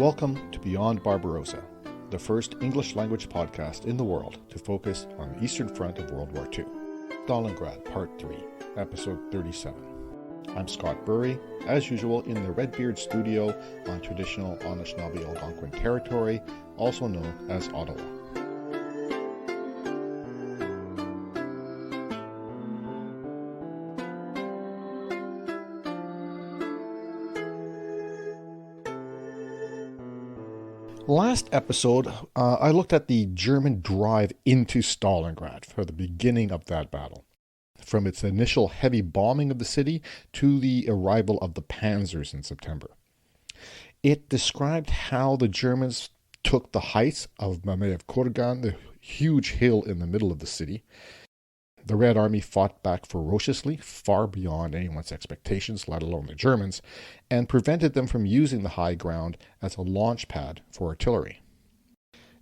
Welcome to Beyond Barbarossa, the first English-language podcast in the world to focus on the Eastern Front of World War II. Stalingrad, Part 3, Episode 37. I'm Scott Burry, as usual in the Redbeard studio on traditional Anishinaabe Algonquin territory, also known as Ottawa. Last episode, I looked at the German drive into Stalingrad for the beginning of that battle, from its initial heavy bombing of the city to the arrival of the panzers in September. It described how the Germans took the heights of Mamayev Kurgan, the huge hill in the middle of the city. The Red Army fought back ferociously, far beyond anyone's expectations, let alone the Germans, and prevented them from using the high ground as a launch pad for artillery.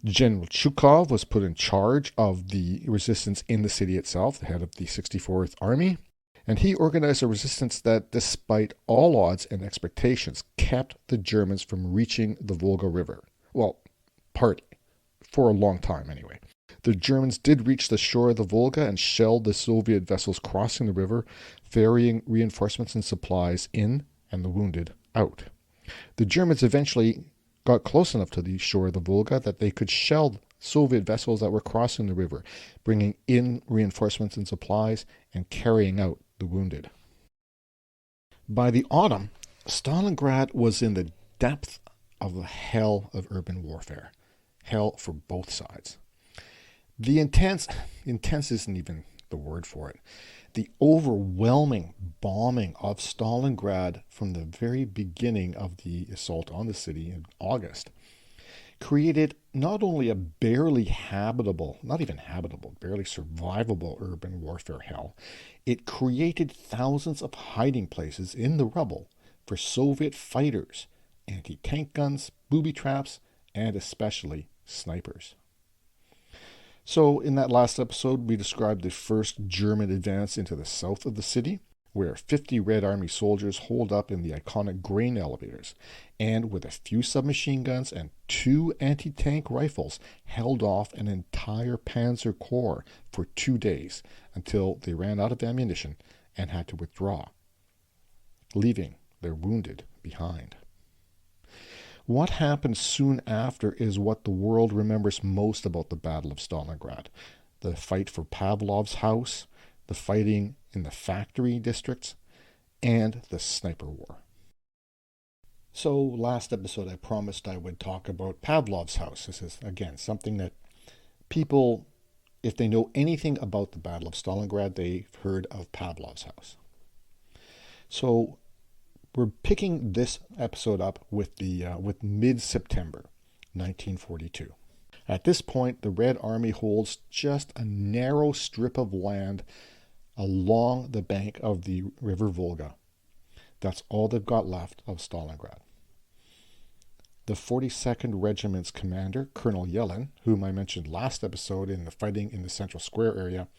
General Zhukov was put in charge of the resistance in the city itself, the head of the 64th Army, and he organized a resistance that, despite all odds and expectations, kept the Germans from reaching the Volga River. Well, partly. For a long time, anyway. The Germans did reach the shore of the Volga and shelled the Soviet vessels crossing the river, ferrying reinforcements and supplies in and the wounded out. The Germans eventually got close enough to the shore of the Volga that they could shell Soviet vessels that were crossing the river, bringing in reinforcements and supplies and carrying out the wounded. By the autumn, Stalingrad was in the depth of the hell of urban warfare. Hell for both sides. The intense isn't even the word for it. The overwhelming bombing of Stalingrad from the very beginning of the assault on the city in August created not only a barely survivable urban warfare hell, it created thousands of hiding places in the rubble for Soviet fighters, anti-tank guns, booby traps, and especially snipers. So in that last episode, we described the first German advance into the south of the city, where 50 Red Army soldiers holed up in the iconic grain elevators, and with a few submachine guns and 2 anti-tank rifles, held off an entire panzer corps for 2 days until they ran out of ammunition and had to withdraw, leaving their wounded behind. What happened soon after is what the world remembers most about the Battle of Stalingrad. The fight for Pavlov's house, the fighting in the factory districts, and the sniper war. So last episode I promised I would talk about Pavlov's house. This is, again, something that people, if they know anything about the Battle of Stalingrad, they've heard of Pavlov's house. So we're picking this episode up with mid-September 1942. At this point, the Red Army holds just a narrow strip of land along the bank of the River Volga. That's all they've got left of Stalingrad. The 42nd Regiment's commander, Colonel Yelin, whom I mentioned last episode in the fighting in the Central Square area,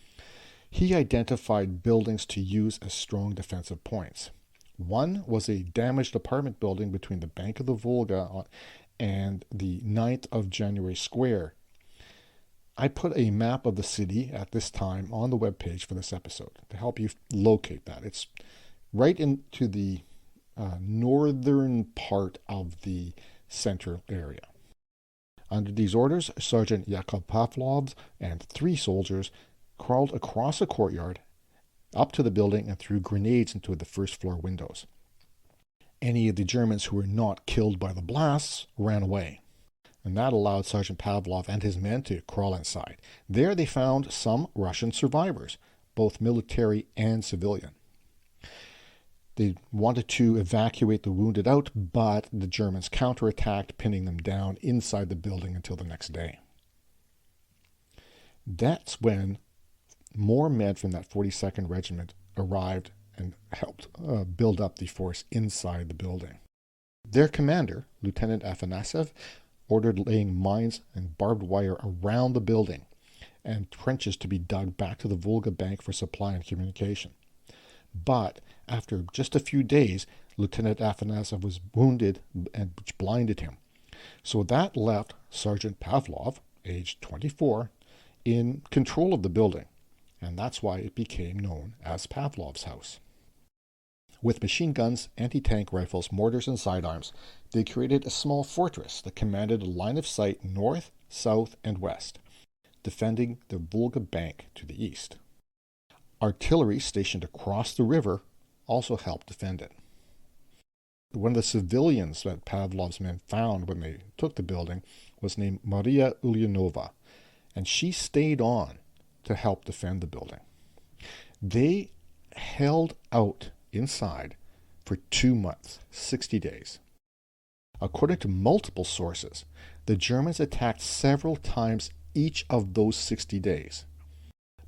he identified buildings to use as strong defensive points. One was a damaged apartment building between the bank of the Volga and the 9th of January Square. I put a map of the city at this time on the webpage for this episode to help you locate that. It's right into the northern part of the central area. Under these orders, Sergeant Yakov Pavlov and 3 soldiers crawled across a courtyard up to the building and threw grenades into the first floor windows. Any of the Germans who were not killed by the blasts ran away, and that allowed Sergeant Pavlov and his men to crawl inside. There they found some Russian survivors, both military and civilian. They wanted to evacuate the wounded out, but the Germans counterattacked, pinning them down inside the building until the next day. That's when more men from that 42nd Regiment arrived and helped build up the force inside the building. Their commander, Lieutenant Afanasyev, ordered laying mines and barbed wire around the building and trenches to be dug back to the Volga bank for supply and communication. But after just a few days, Lieutenant Afanasyev was wounded, which blinded him. So that left Sergeant Pavlov, aged 24, in control of the building, and that's why it became known as Pavlov's house. With machine guns, anti-tank rifles, mortars, and sidearms, they created a small fortress that commanded a line of sight north, south, and west, defending the Volga bank to the east. Artillery stationed across the river also helped defend it. One of the civilians that Pavlov's men found when they took the building was named Maria Ulyanova, and she stayed on to help defend the building. They held out inside for 2 months, 60 days. According to multiple sources, the Germans attacked several times each of those 60 days.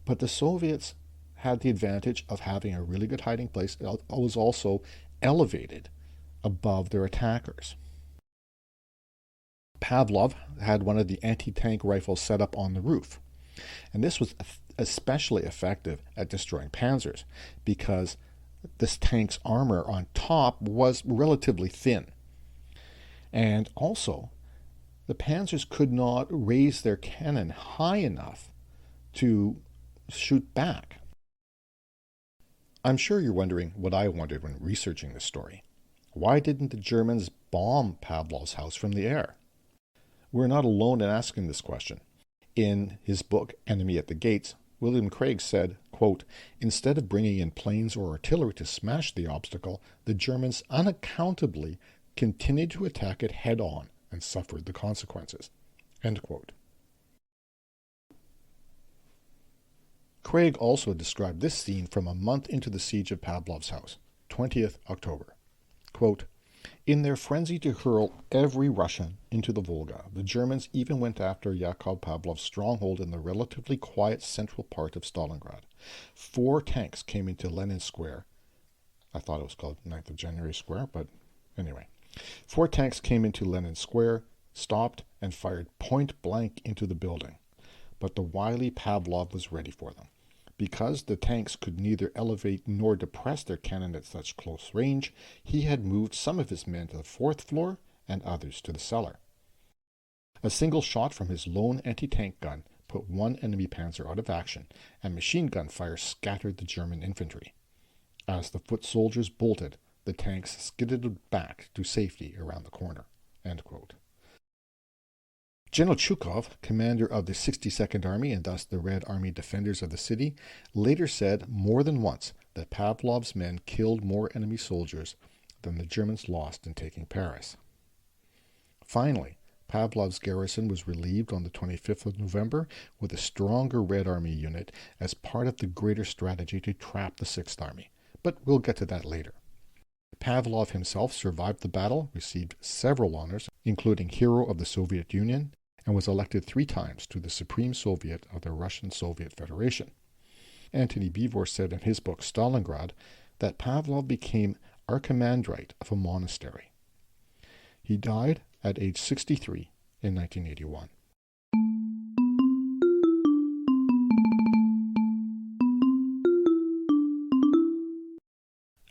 But the Soviets had the advantage of having a really good hiding place that was also elevated above their attackers. Pavlov had one of the anti-tank rifles set up on the roof, and this was especially effective at destroying panzers because this tank's armor on top was relatively thin. And also, the panzers could not raise their cannon high enough to shoot back. I'm sure you're wondering what I wondered when researching this story. Why didn't the Germans bomb Pavlov's house from the air? We're not alone in asking this question. In his book, Enemy at the Gates, William Craig said, quote, "Instead of bringing in planes or artillery to smash the obstacle, the Germans unaccountably continued to attack it head-on and suffered the consequences." End quote. Craig also described this scene from a month into the siege of Pavlov's house, 20th October. Quote, "In their frenzy to hurl every Russian into the Volga, the Germans even went after Yakov Pavlov's stronghold in the relatively quiet central part of Stalingrad. 4 tanks came into Lenin Square." I thought it was called 9th of January Square, but anyway. 4 tanks came into Lenin Square, stopped, and fired point blank into the building. But the wily Pavlov was ready for them. Because the tanks could neither elevate nor depress their cannon at such close range, he had moved some of his men to the 4th floor and others to the cellar. A single shot from his lone anti-tank gun put one enemy panzer out of action, and machine gun fire scattered the German infantry. As the foot soldiers bolted, the tanks skidded back to safety around the corner. End quote. General Chukov, commander of the 62nd Army and thus the Red Army defenders of the city, later said more than once that Pavlov's men killed more enemy soldiers than the Germans lost in taking Paris. Finally, Pavlov's garrison was relieved on the 25th of November with a stronger Red Army unit as part of the greater strategy to trap the 6th Army, but we'll get to that later. Pavlov himself survived the battle, received several honors, including Hero of the Soviet Union, and was elected 3 times to the Supreme Soviet of the Russian Soviet Federation. Antony Beevor said in his book Stalingrad that Pavlov became archimandrite of a monastery. He died at age 63 in 1981.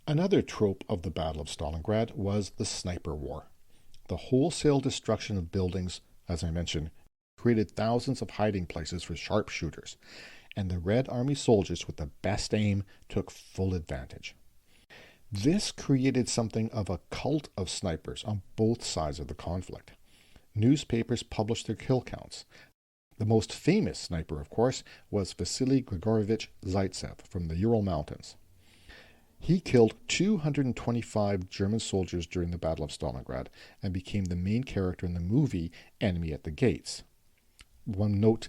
Another trope of the Battle of Stalingrad was the sniper war. The wholesale destruction of buildings, as I mentioned, created thousands of hiding places for sharpshooters, and the Red Army soldiers with the best aim took full advantage. This created something of a cult of snipers on both sides of the conflict. Newspapers published their kill counts. The most famous sniper, of course, was Vasily Grigorovich Zaitsev from the Ural Mountains. He killed 225 German soldiers during the Battle of Stalingrad and became the main character in the movie Enemy at the Gates. One note,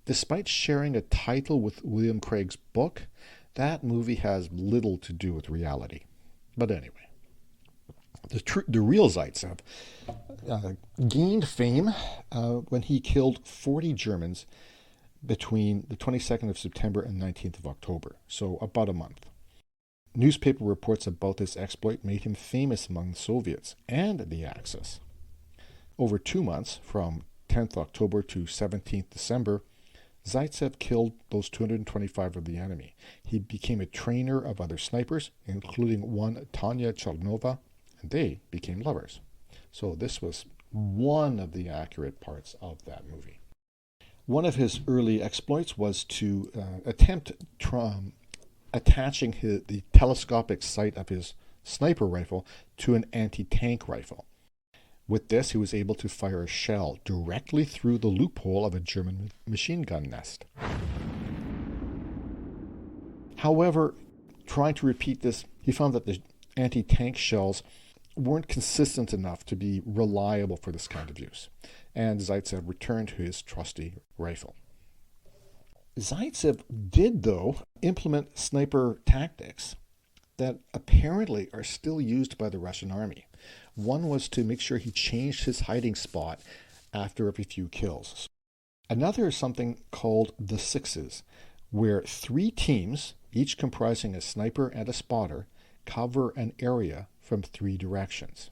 despite sharing a title with William Craig's book, that movie has little to do with reality. But anyway, the real Zaitsev gained fame when he killed 40 Germans between the 22nd of September and 19th of October, so about a month. Newspaper reports about this exploit made him famous among the Soviets and the Axis. Over 2 months, from 10th October to 17th December, Zaitsev killed those 225 of the enemy. He became a trainer of other snipers, including one Tanya Chalnova, and they became lovers. So this was one of the accurate parts of that movie. One of his early exploits was to attempt attaching the telescopic sight of his sniper rifle to an anti-tank rifle. With this, he was able to fire a shell directly through the loophole of a German machine gun nest. However, trying to repeat this, he found that the anti-tank shells weren't consistent enough to be reliable for this kind of use, and Zaitsev returned to his trusty rifle. Zaitsev did, though, implement sniper tactics that apparently are still used by the Russian army. One was to make sure he changed his hiding spot after every few kills. Another is something called the Sixes, where 3 teams, each comprising a sniper and a spotter, cover an area from 3 directions.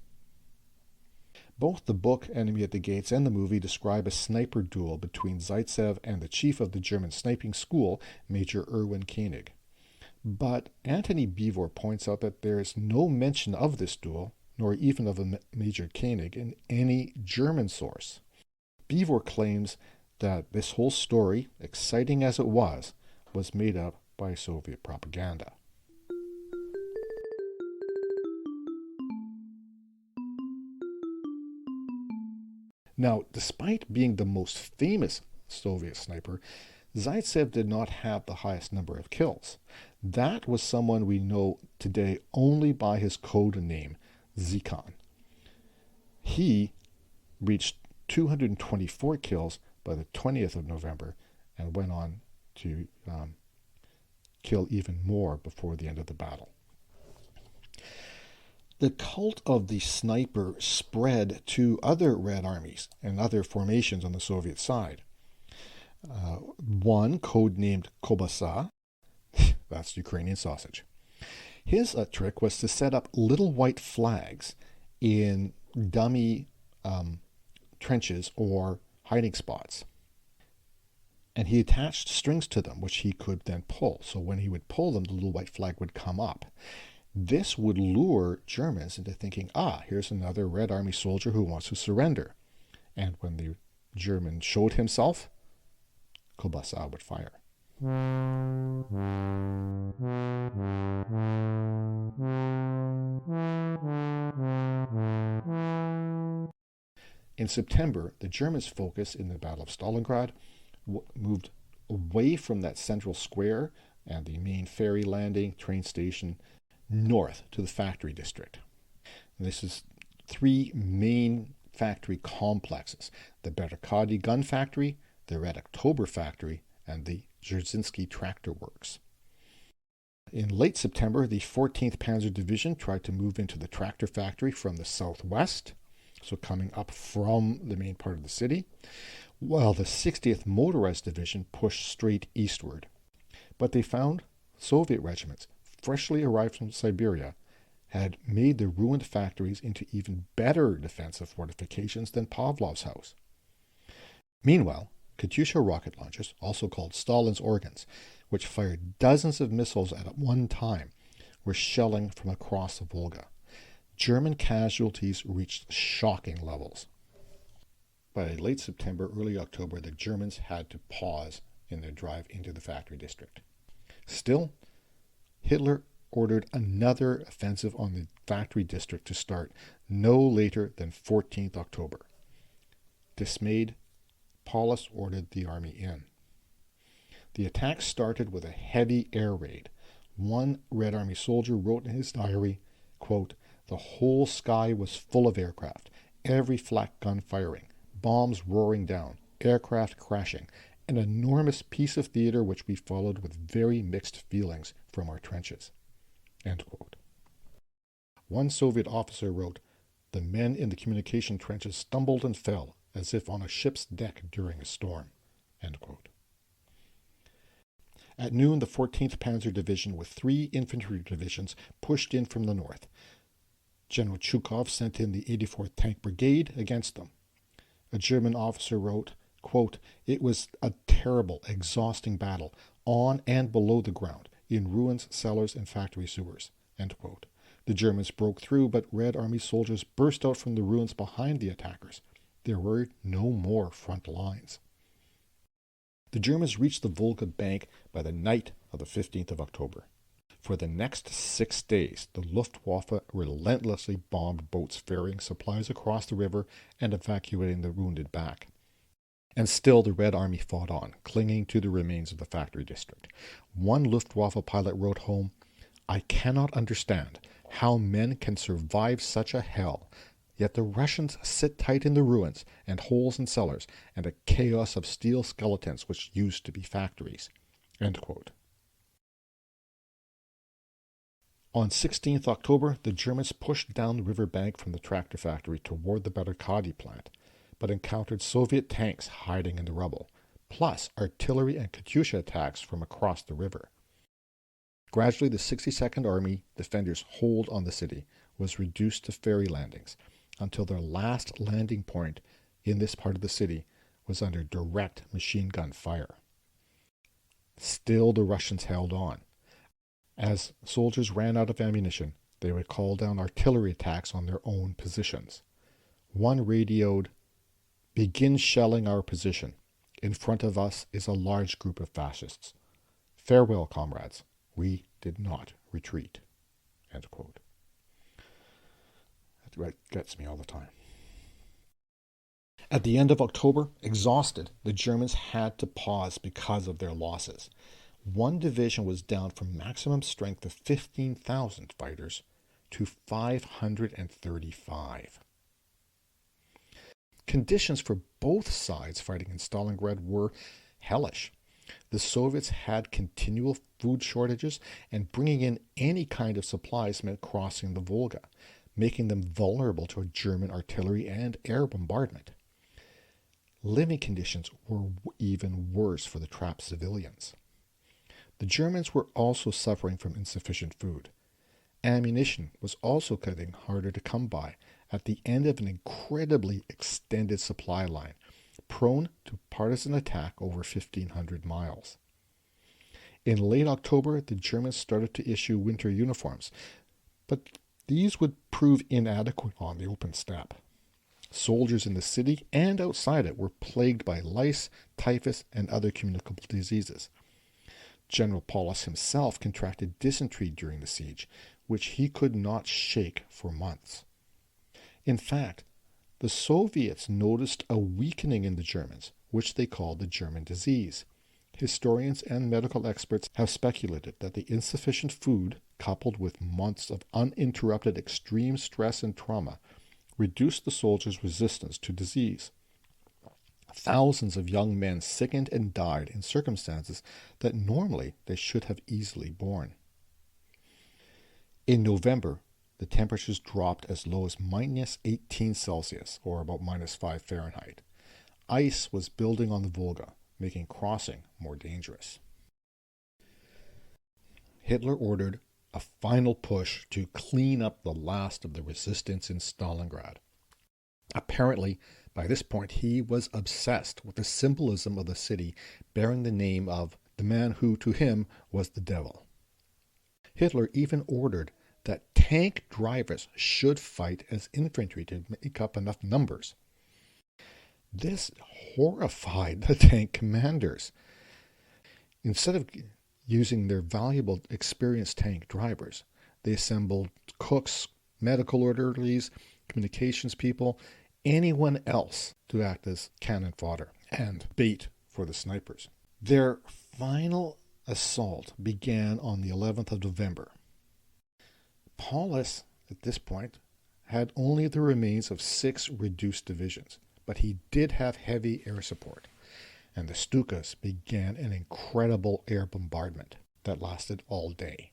Both the book Enemy at the Gates and the movie describe a sniper duel between Zaitsev and the chief of the German sniping school, Major Erwin Koenig. But Antony Beevor points out that there is no mention of this duel, nor even of a Major Koenig, in any German source. Beevor claims that this whole story, exciting as it was made up by Soviet propaganda. Now, despite being the most famous Soviet sniper, Zaitsev did not have the highest number of kills. That was someone we know today only by his code name, Zikon. He reached 224 kills by the 20th of November and went on to kill even more before the end of the battle. The cult of the sniper spread to other Red Armies and other formations on the Soviet side. One, codenamed Kobasa, that's Ukrainian sausage. His trick was to set up little white flags in dummy trenches or hiding spots. And he attached strings to them, which he could then pull. So when he would pull them, the little white flag would come up. This would lure Germans into thinking, here's another Red Army soldier who wants to surrender. And when the German showed himself, Kobasa would fire. In September, the Germans' focus in the Battle of Stalingrad moved away from that central square and the main ferry landing, train station, north to the factory district. And this is 3 main factory complexes: the Berkady gun factory, the Red October factory, and the Dzerzhinsky tractor works. In late September, the 14th Panzer Division tried to move into the tractor factory from the southwest, so coming up from the main part of the city, while the 60th Motorized Division pushed straight eastward. But they found Soviet regiments, freshly arrived from Siberia, had made the ruined factories into even better defensive fortifications than Pavlov's house. Meanwhile, Katyusha rocket launchers, also called Stalin's organs, which fired dozens of missiles at one time, were shelling from across the Volga. German casualties reached shocking levels. By late September, early October, the Germans had to pause in their drive into the factory district. Still, Hitler ordered another offensive on the factory district to start no later than 14th October. Dismayed, Paulus ordered the army in. The attack started with a heavy air raid. One Red Army soldier wrote in his diary, quote, "The whole sky was full of aircraft, every flak gun firing, bombs roaring down, aircraft crashing, an enormous piece of theater which we followed with very mixed feelings from our trenches." End quote. One Soviet officer wrote, "The men in the communication trenches stumbled and fell as if on a ship's deck during a storm." End quote. At noon, the 14th Panzer Division with 3 infantry divisions pushed in from the north. General Chukov sent in the 84th Tank Brigade against them. A German officer wrote, quote, "It was a terrible, exhausting battle, on and below the ground, in ruins, cellars, and factory sewers." End quote. The Germans broke through, but Red Army soldiers burst out from the ruins behind the attackers. There were no more front lines. The Germans reached the Volga bank by the night of the 15th of October. For the next 6 days, the Luftwaffe relentlessly bombed boats ferrying supplies across the river and evacuating the wounded back. And still the Red Army fought on, clinging to the remains of the factory district. One Luftwaffe pilot wrote home, "I cannot understand how men can survive such a hell, yet the Russians sit tight in the ruins and holes in cellars and a chaos of steel skeletons which used to be factories." End quote. On 16th October, the Germans pushed down the riverbank from the tractor factory toward the Barikadi plant, but encountered Soviet tanks hiding in the rubble, plus artillery and Katyusha attacks from across the river. Gradually, the 62nd Army defenders' hold on the city was reduced to ferry landings, until their last landing point in this part of the city was under direct machine gun fire. Still, the Russians held on. As soldiers ran out of ammunition, they would call down artillery attacks on their own positions. One radioed, "Begin shelling our position. In front of us is a large group of fascists. Farewell, comrades. We did not retreat." End quote. That gets me all the time. At the end of October, exhausted, the Germans had to pause because of their losses. One division was down from maximum strength of 15,000 fighters to 535. Conditions for both sides fighting in Stalingrad were hellish. The Soviets had continual food shortages, and bringing in any kind of supplies meant crossing the Volga, making them vulnerable to German artillery and air bombardment. Living conditions were even worse for the trapped civilians. The Germans were also suffering from insufficient food. Ammunition was also getting harder to come by at the end of an incredibly extended supply line, prone to partisan attack over 1,500 miles. In late October, the Germans started to issue winter uniforms, but these would prove inadequate on the open steppe. Soldiers in the city and outside it were plagued by lice, typhus, and other communicable diseases. General Paulus himself contracted dysentery during the siege, which he could not shake for months. In fact, the Soviets noticed a weakening in the Germans, which they called the German disease. Historians and medical experts have speculated that the insufficient food, coupled with months of uninterrupted extreme stress and trauma, reduced the soldiers' resistance to disease. Thousands of young men sickened and died in circumstances that normally they should have easily borne. In November, the temperatures dropped as low as minus 18 Celsius, or about minus 5 Fahrenheit. Ice was building on the Volga, making crossing more dangerous. Hitler ordered a final push to clean up the last of the resistance in Stalingrad. Apparently, by this point, he was obsessed with the symbolism of the city bearing the name of the man who, to him, was the devil. Hitler even ordered that tank drivers should fight as infantry to make up enough numbers. This horrified the tank commanders. Instead of using their valuable, experienced tank drivers, they assembled cooks, medical orderlies, communications people, anyone else to act as cannon fodder and bait for the snipers. Their final assault began on the 11th of November. Paulus, at this point, had only the remains of 6 reduced divisions, but he did have heavy air support, and the Stukas began an incredible air bombardment that lasted all day.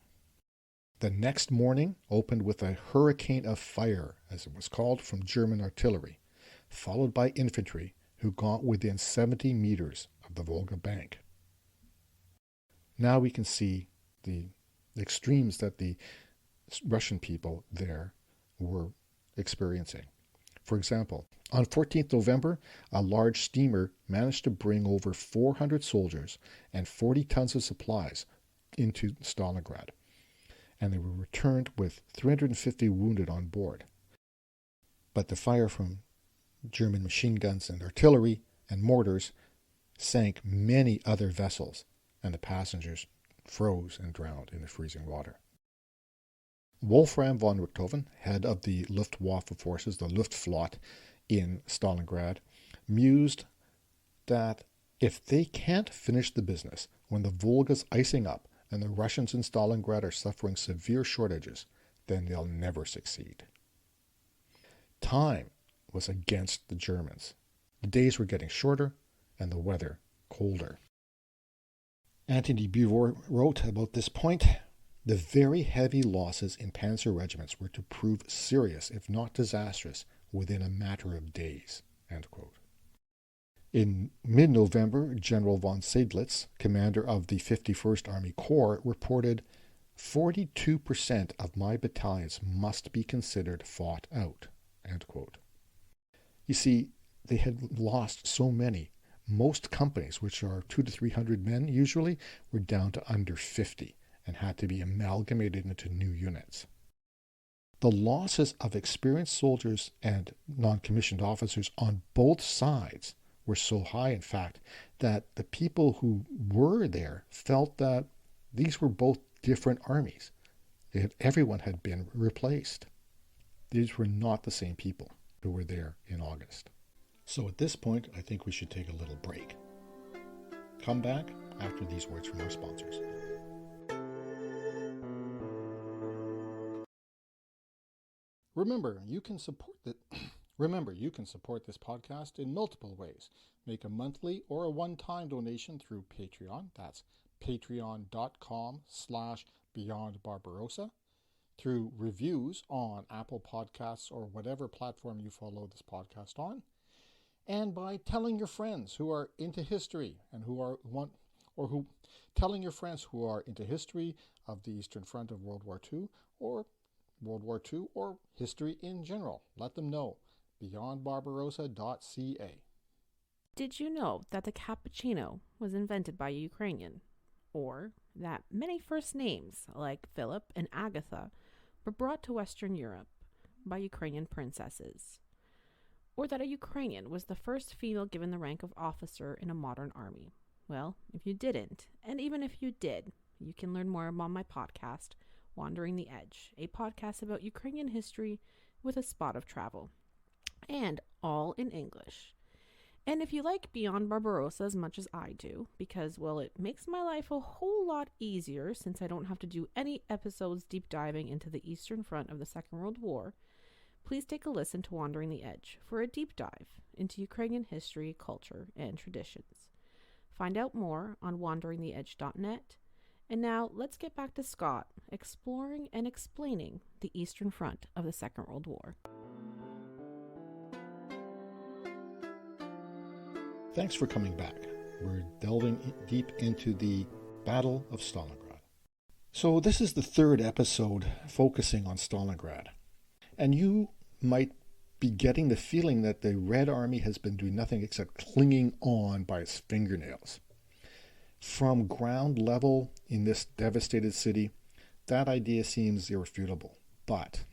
The next morning opened with a hurricane of fire, as it was called, from German artillery, followed by infantry who got within 70 meters of the Volga bank. Now we can see the extremes that the Russian people there were experiencing. For example, on 14th November, a large steamer managed to bring over 400 soldiers and 40 tons of supplies into Stalingrad, and they were returned with 350 wounded on board. But the fire from German machine guns and artillery and mortars sank many other vessels, and the passengers froze and drowned in the freezing water. Wolfram von Richthofen, head of the Luftwaffe forces, the Luftflotte in Stalingrad, mused that if they can't finish the business when the Volga's icing up and the Russians in Stalingrad are suffering severe shortages, then they'll never succeed. Time was against the Germans. The days were getting shorter and the weather colder. Antony Beevor wrote about this point, the very heavy losses in panzer regiments were to prove serious, if not disastrous, within a matter of days. End quote. In mid-November, General von Seydlitz, commander of the 51st Army Corps, reported 42% of my battalions must be considered fought out. End quote. You see, they had lost so many. Most companies, which are 200 to 300 men usually, were down to under 50 and had to be amalgamated into new units. The losses of experienced soldiers and non-commissioned officers on both sides were so high, in fact, that the people who were there felt that these were both different armies. Everyone had been replaced. These were not the same people who were there in August. So at this point, I think we should take a little break. Come back after these words from our sponsors. Remember, you can support this podcast in multiple ways. Make a monthly or a one-time donation through Patreon. That's patreon.com/BeyondBarbarossa. Through reviews on Apple Podcasts or whatever platform you follow this podcast on. And by telling your friends who are into history and telling your friends who are into history of the Eastern Front of World War II or World War II or history in general. Let them know. BeyondBarbarossa.ca. Did you know that the cappuccino was invented by a Ukrainian? Or that many first names, like Philip and Agatha, were brought to Western Europe by Ukrainian princesses? Or that a Ukrainian was the first female given the rank of officer in a modern army? Well, if you didn't, and even if you did, you can learn more on my podcast, Wandering the Edge, a podcast about Ukrainian history with a spot of travel, and all in English. And if you like Beyond Barbarossa as much as I do, because, well, it makes my life a whole lot easier since I don't have to do any episodes deep diving into the Eastern Front of the Second World War, please take a listen to Wandering the Edge for a deep dive into Ukrainian history, culture, and traditions. Find out more on wanderingtheedge.net. And now let's get back to Scott exploring and explaining the Eastern Front of the Second World War. Thanks for coming back. We're delving deep into the Battle of Stalingrad. So this is the third episode focusing on Stalingrad. And you might be getting the feeling that the Red Army has been doing nothing except clinging on by its fingernails. From ground level in this devastated city, that idea seems irrefutable. But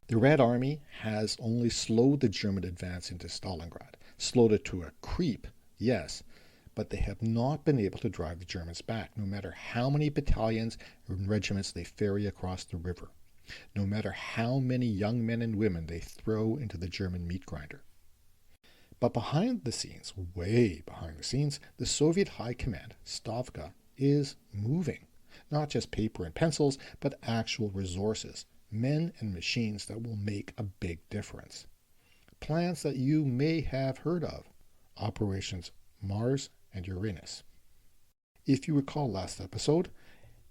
the Red Army has only slowed the German advance into Stalingrad. Slowed it to a creep, yes, but they have not been able to drive the Germans back, no matter how many battalions and regiments they ferry across the river, no matter how many young men and women they throw into the German meat grinder. But behind the scenes, way behind the scenes, the Soviet High Command, Stavka, is moving. Not just paper and pencils, but actual resources, men and machines that will make a big difference. Plans that you may have heard of, Operations Mars and Uranus. If you recall last episode,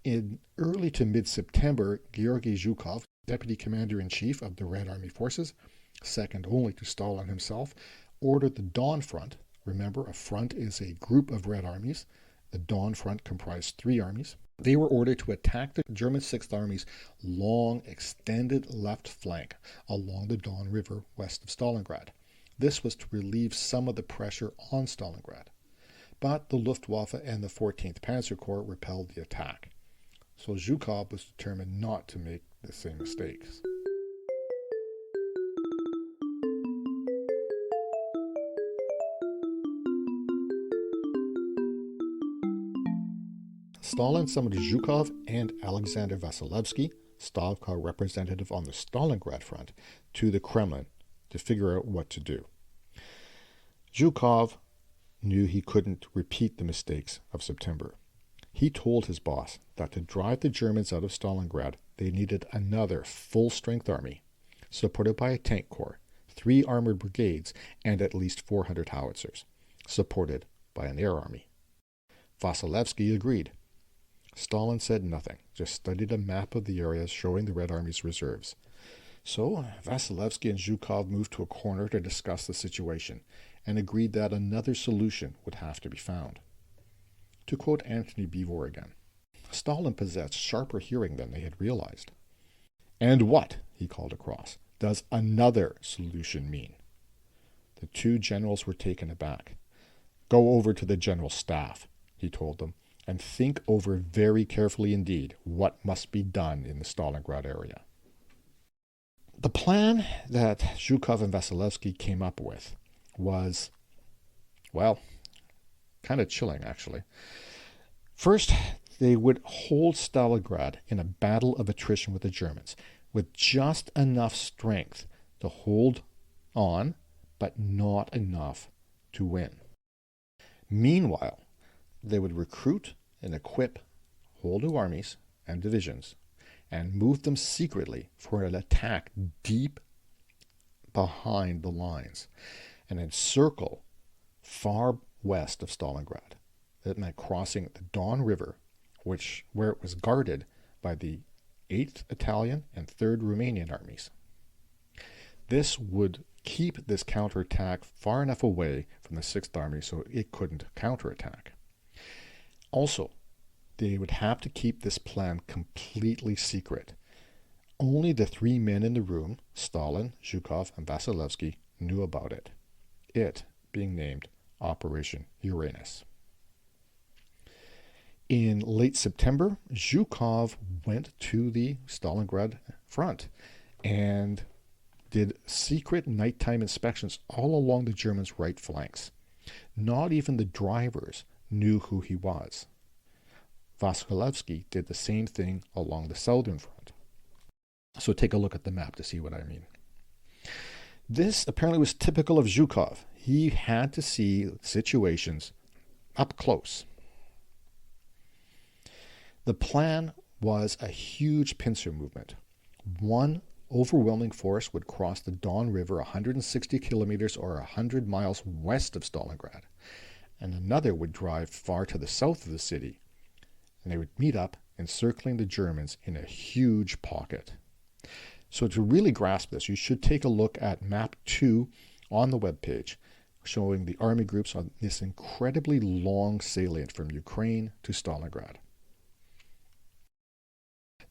in early to mid-September, Georgy Zhukov, Deputy Commander-in-Chief of the Red Army Forces, second only to Stalin himself, ordered the Dawn Front. Remember, a front is a group of Red armies. The Dawn Front comprised 3 armies. They were ordered to attack the German Sixth Army's long, extended left flank along the Don River west of Stalingrad. This was to relieve some of the pressure on Stalingrad. But the Luftwaffe and the 14th Panzer Corps repelled the attack. So Zhukov was determined not to make the same mistakes. Stalin summoned Zhukov and Alexander Vasilevsky, Stavka representative on the Stalingrad front, to the Kremlin to figure out what to do. Zhukov knew he couldn't repeat the mistakes of September. He told his boss that to drive the Germans out of Stalingrad, they needed another full-strength army, supported by a tank corps, 3 armored brigades, and at least 400 howitzers, supported by an air army. Vasilevsky agreed. Stalin said nothing, just studied a map of the areas showing the Red Army's reserves. So Vasilevsky and Zhukov moved to a corner to discuss the situation and agreed that another solution would have to be found. To quote Antony Beevor again, Stalin possessed sharper hearing than they had realized. "And what," he called across, "does another solution mean?" The 2 generals were taken aback. "Go over to the general staff," he told them, "and think over very carefully indeed what must be done in the Stalingrad area." The plan that Zhukov and Vasilevsky came up with was, well, kind of chilling, actually. First, they would hold Stalingrad in a battle of attrition with the Germans, with just enough strength to hold on, but not enough to win. Meanwhile, they would recruit and equip whole new armies and divisions and move them secretly for an attack deep behind the lines and encircle far west of Stalingrad. That meant crossing the Don River, where it was guarded by the 8th Italian and 3rd Romanian armies. This would keep this counterattack far enough away from the 6th Army so it couldn't counterattack. Also, they would have to keep this plan completely secret. Only the 3 men in the room, Stalin, Zhukov, and Vasilevsky, knew about it. It being named Operation Uranus. In late September, Zhukov went to the Stalingrad front and did secret nighttime inspections all along the Germans' right flanks. Not even the drivers knew who he was. Vasilevsky did the same thing along the southern front. So take a look at the map to see what I mean. This apparently was typical of Zhukov. He had to see situations up close. The plan was a huge pincer movement. One overwhelming force would cross the Don River 160 kilometers or 100 miles west of Stalingrad, and another would drive far to the south of the city, and they would meet up encircling the Germans in a huge pocket. So to really grasp this, you should take a look at map 2 on the webpage, showing the army groups on this incredibly long salient from Ukraine to Stalingrad.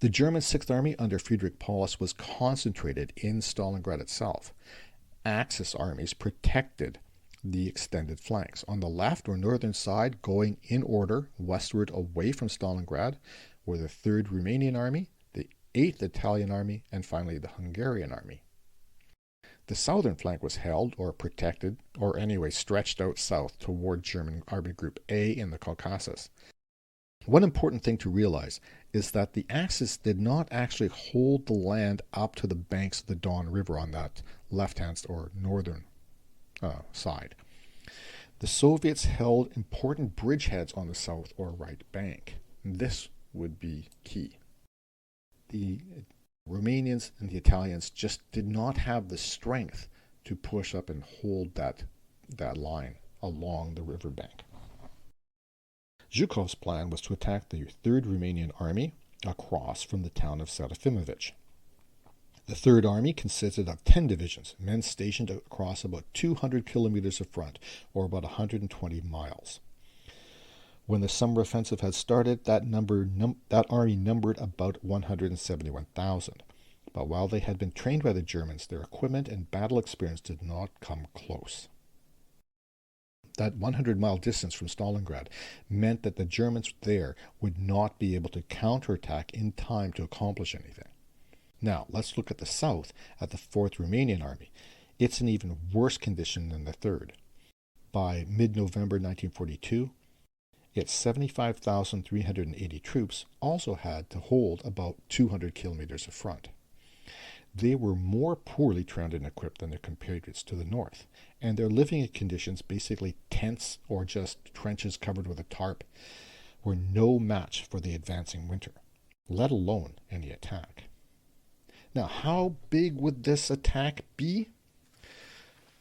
The German 6th Army under Friedrich Paulus was concentrated in Stalingrad itself. Axis armies protected the extended flanks. On the left or northern side, going in order westward away from Stalingrad, were the 3rd Romanian Army, the 8th Italian Army, and finally the Hungarian Army. The southern flank was held or protected, or anyway stretched out south toward German Army Group A in the Caucasus. One important thing to realize is that the Axis did not actually hold the land up to the banks of the Don River on that left-hand or northern side. The Soviets held important bridgeheads on the south or right bank. This would be key. The Romanians and the Italians just did not have the strength to push up and hold that line along the riverbank. Zhukov's plan was to attack the 3rd Romanian Army across from the town of Serafimovic. The 3rd Army consisted of 10 divisions, men stationed across about 200 kilometers of front, or about 120 miles. When the summer offensive had started, that army numbered about 171,000. But while they had been trained by the Germans, their equipment and battle experience did not come close. That 100-mile distance from Stalingrad meant that the Germans there would not be able to counterattack in time to accomplish anything. Now, let's look at the south, at the 4th Romanian Army. It's in even worse condition than the 3rd. By mid-November 1942, Its 75,380 troops also had to hold about 200 kilometers of front. They were more poorly trained and equipped than their compatriots to the north, and their living conditions, basically tents or just trenches covered with a tarp, were no match for the advancing winter, let alone any attack. Now, how big would this attack be?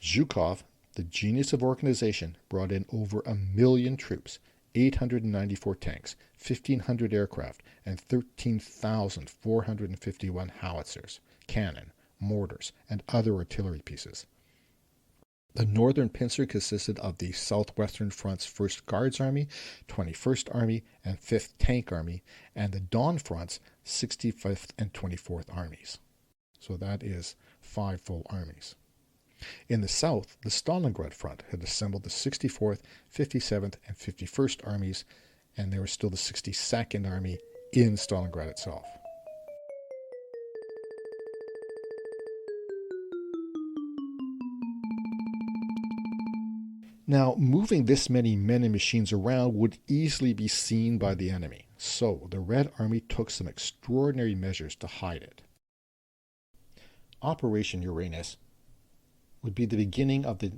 Zhukov, the genius of organization, brought in over 1 million troops, 894 tanks, 1,500 aircraft, and 13,451 howitzers, cannon, mortars, and other artillery pieces. The Northern Pincer consisted of the Southwestern Front's 1st Guards Army, 21st Army, and 5th Tank Army, and the Don Front's 65th and 24th Armies. So that is 5 full armies. In the south, the Stalingrad Front had assembled the 64th, 57th, and 51st Armies, and there was still the 62nd Army in Stalingrad itself. Now, moving this many men and machines around would easily be seen by the enemy, so the Red Army took some extraordinary measures to hide it. Operation Uranus would be the beginning of the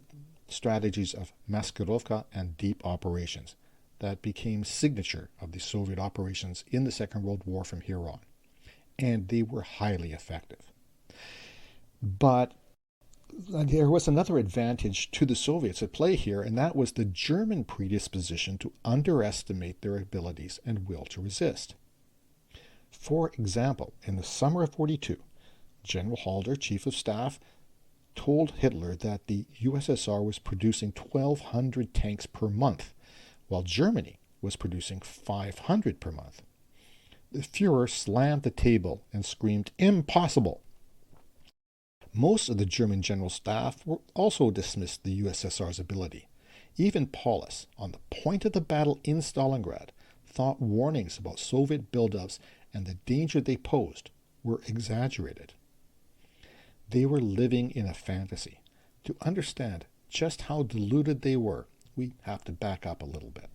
strategies of maskirovka and deep operations that became signature of the Soviet operations in the Second World War from here on, and they were highly effective. But there was another advantage to the Soviets at play here, and that was the German predisposition to underestimate their abilities and will to resist. For example, in the summer of 1942, General Halder, Chief of Staff, told Hitler that the USSR was producing 1,200 tanks per month, while Germany was producing 500 per month. The Fuhrer slammed the table and screamed, "Impossible!" Most of the German general staff were also dismissed the USSR's ability. Even Paulus, on the point of the battle in Stalingrad, thought warnings about Soviet buildups and the danger they posed were exaggerated. They were living in a fantasy. To understand just how deluded they were, we have to back up a little bit.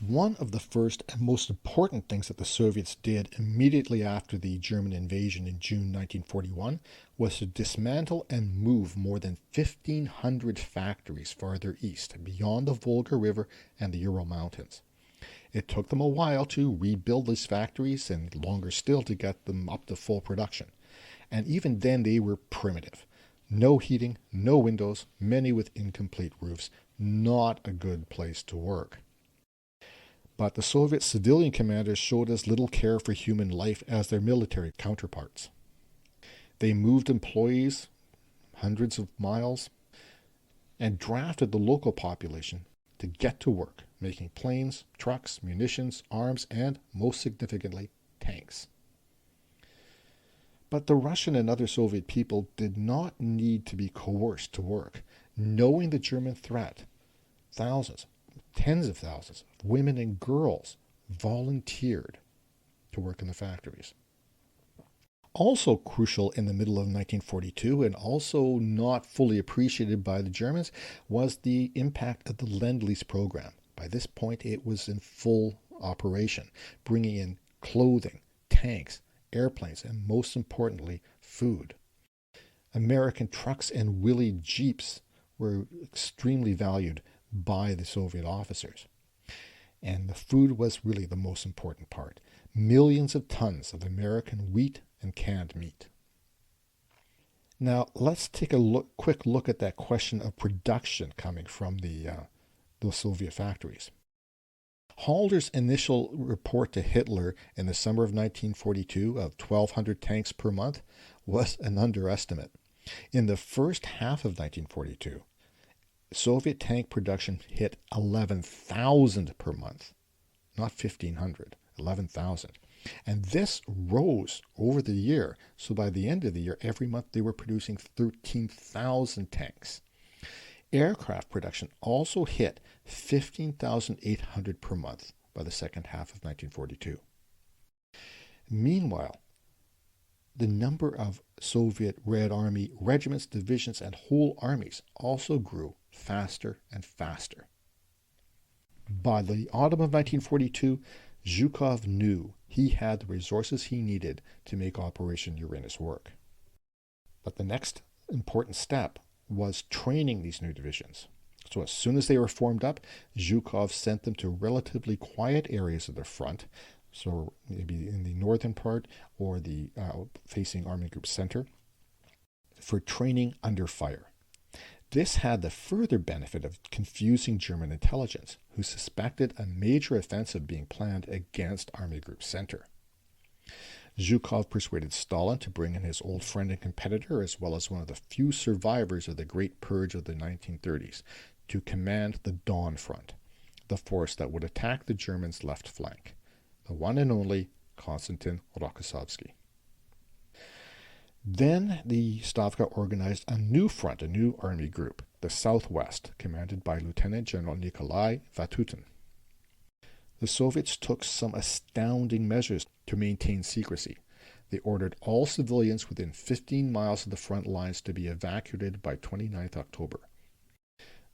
One of the first and most important things that the Soviets did immediately after the German invasion in June 1941 was to dismantle and move more than 1,500 factories farther east, beyond the Volga River and the Ural Mountains. It took them a while to rebuild these factories and longer still to get them up to full production. And even then they were primitive. No heating, no windows, many with incomplete roofs. Not a good place to work. But the Soviet civilian commanders showed as little care for human life as their military counterparts. They moved employees hundreds of miles and drafted the local population to get to work, making planes, trucks, munitions, arms, and, most significantly, tanks. But the Russian and other Soviet people did not need to be coerced to work. Knowing the German threat, thousands, tens of thousands of women and girls volunteered to work in the factories. Also crucial in the middle of 1942, and also not fully appreciated by the Germans, was the impact of the Lend-Lease program. By this point, it was in full operation, bringing in clothing, tanks, airplanes, and most importantly, food. American trucks and Willys Jeeps were extremely valued by the Soviet officers. And the food was really the most important part. Millions of tons of American wheat and canned meat. Now, let's take a quick look at that question of production coming from the Soviet factories. Halder's initial report to Hitler in the summer of 1942 of 1,200 tanks per month was an underestimate. In the first half of 1942, Soviet tank production hit 11,000 per month, not 1,500, 11,000. And this rose over the year. So by the end of the year, every month they were producing 13,000 tanks. Aircraft production also hit 15,800 per month by the second half of 1942. Meanwhile, the number of Soviet Red Army regiments, divisions, and whole armies also grew faster and faster. By the autumn of 1942, Zhukov knew he had the resources he needed to make Operation Uranus work. But the next important step was training these new divisions. So as soon as they were formed up, Zhukov sent them to relatively quiet areas of the front, so maybe in the northern part or the facing Army Group Center, for training under fire. This had the further benefit of confusing German intelligence, who suspected a major offensive being planned against Army Group Center. Zhukov persuaded Stalin to bring in his old friend and competitor, as well as one of the few survivors of the Great Purge of the 1930s, to command the Dawn Front, the force that would attack the Germans' left flank, the one and only Konstantin Rokossovsky. Then the Stavka organized a new front, a new army group, the Southwest, commanded by Lieutenant General Nikolai Vatutin. The Soviets took some astounding measures to maintain secrecy. They ordered all civilians within 15 miles of the front lines to be evacuated by 29th October.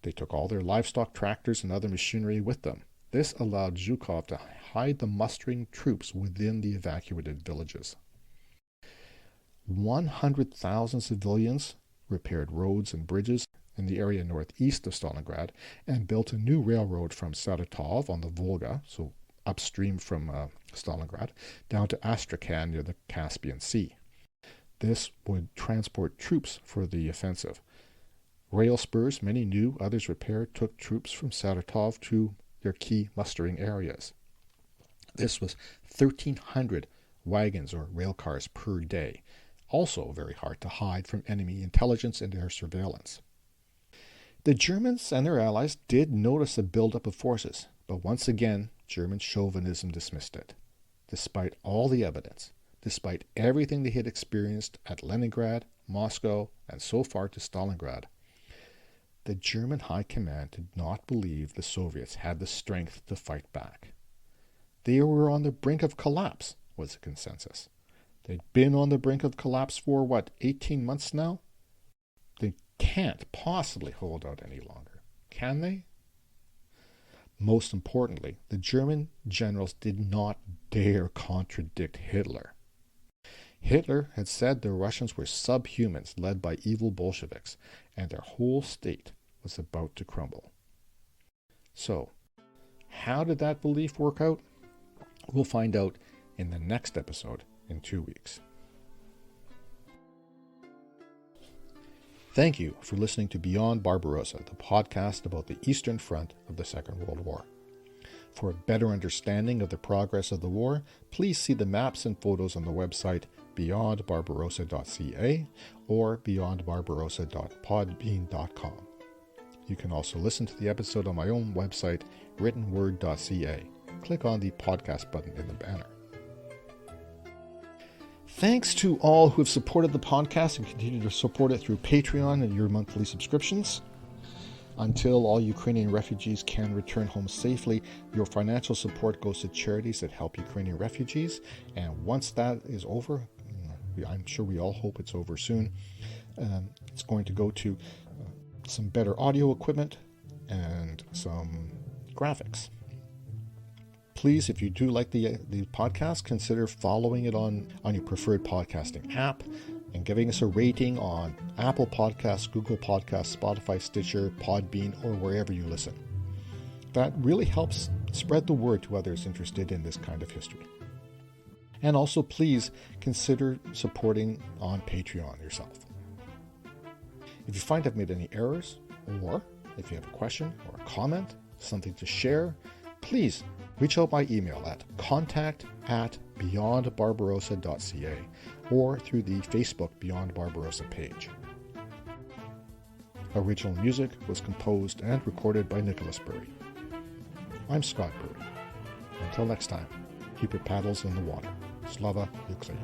They took all their livestock, tractors, and other machinery with them. This allowed Zhukov to hide the mustering troops within the evacuated villages. 100,000 civilians repaired roads and bridges in the area northeast of Stalingrad and built a new railroad from Saratov on the Volga, so upstream from Stalingrad, down to Astrakhan near the Caspian Sea. This would transport troops for the offensive. Rail spurs, many new, others repaired, took troops from Saratov to their key mustering areas. This was 1,300 wagons or rail cars per day, also very hard to hide from enemy intelligence and air surveillance. The Germans and their allies did notice a buildup of forces, but once again, German chauvinism dismissed it. Despite all the evidence, despite everything they had experienced at Leningrad, Moscow, and so far to Stalingrad, the German high command did not believe the Soviets had the strength to fight back. They were on the brink of collapse, was the consensus. They'd been on the brink of collapse for, 18 months now? They can't possibly hold out any longer, can they? Most importantly, the German generals did not dare contradict Hitler. Hitler had said the Russians were subhumans led by evil Bolsheviks, and their whole state was about to crumble. So, how did that belief work out? We'll find out in the next episode in 2 weeks. Thank you for listening to Beyond Barbarossa, the podcast about the Eastern Front of the Second World War. For a better understanding of the progress of the war, please see the maps and photos on the website beyondbarbarossa.ca or beyondbarbarossa.podbean.com. You can also listen to the episode on my own website, writtenword.ca. Click on the podcast button in the banner. Thanks to all who have supported the podcast and continue to support it through Patreon and your monthly subscriptions. Until all Ukrainian refugees can return home safely, your financial support goes to charities that help Ukrainian refugees. And once that is over, I'm sure we all hope it's over soon, it's going to go to some better audio equipment and some graphics. Please, if you do like the podcast, consider following it on your preferred podcasting app and giving us a rating on Apple Podcasts, Google Podcasts, Spotify, Stitcher, Podbean, or wherever you listen. That really helps spread the word to others interested in this kind of history. And also, please consider supporting on Patreon yourself. If you find I've made any errors, or if you have a question or a comment, something to share, please reach out by email at contact@beyondbarbarossa.ca or through the Facebook Beyond Barbarossa page. Original music was composed and recorded by Nicholas Burry. I'm Scott Burry. Until next time, keep your paddles in the water. Slava Ukraini.